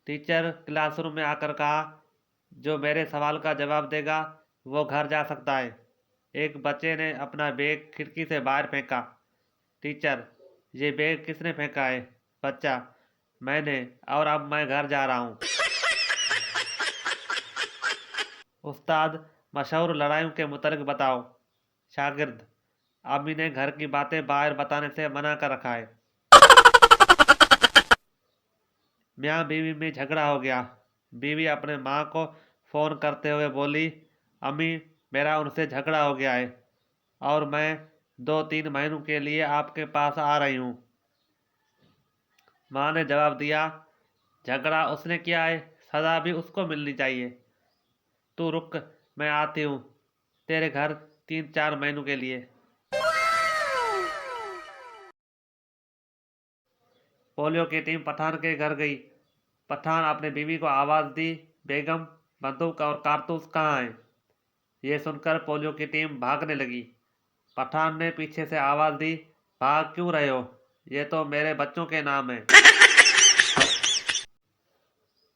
Teacher classroom में आकर कहा, जो मेरे सवाल का जवाब देगा वो घर जा सकता है। एक बच्चे ने अपना बैग खिड़की से बाहर फेंका। टीचर, ये बैग किसने फेंका है? बच्चा, मैंने, और अब मैं घर जा रहा हूँ। उस्ताद, मशहूर लड़ाइयों के मुतल्लिक बताओ। शागिर्द, अम्मी ने घर की बातें बाहर बताने से मना कर रखा है। मियाँ बीवी में झगड़ा हो गया। बीवी अपने माँ को फ़ोन करते हुए बोली, अम्मी, मेरा उनसे झगड़ा हो गया है और मैं 2-3 महीनों के लिए आपके पास आ रही हूँ। माँ ने जवाब दिया, झगड़ा उसने किया है, सज़ा भी उसको मिलनी चाहिए। तू रुक, मैं आती हूँ तेरे घर 3-4 महीनों के लिए। पोलियो की टीम पठान के घर गई। पठान अपनी बीवी को आवाज़ दी, बेगम, बंदूक और कारतूस कहाँ हैं? ये सुनकर पोलियो की टीम भागने लगी। पठान ने पीछे से आवाज़ दी, भाग क्यों रहे हो? ये तो मेरे बच्चों के नाम है।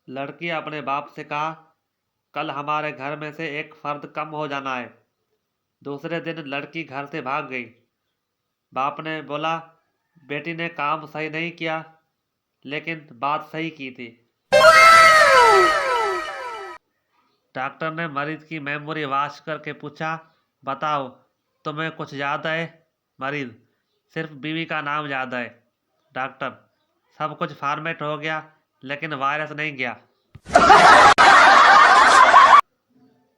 लड़की अपने बाप से कहा, कल हमारे घर में से एक फर्द कम हो जाना है। दूसरे दिन लड़की घर से भाग गई। बाप ने बोला, बेटी ने काम सही नहीं किया, लेकिन बात सही की थी। डॉक्टर ने मरीज की मेमोरी वॉश करके पूछा, बताओ, तुम्हें कुछ याद है? मरीज, सिर्फ बीवी का नाम याद है। डॉक्टर, सब कुछ फॉर्मेट हो गया, लेकिन वायरस नहीं गया।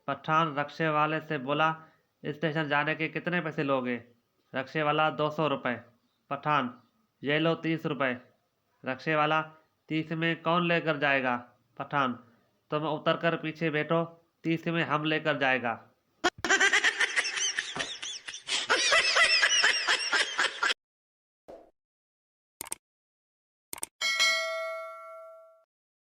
पठान रक्शे वाले से बोला, स्टेशन जाने के कितने पैसे लोगे? रक्शे वाला, 200 रुपये। पठान, ये लो 30 रुपये। रक्शे वाला, 30 में कौन लेकर जाएगा? पठान, तुम उतर कर पीछे बैठो, 30 में हम लेकर जाएगा।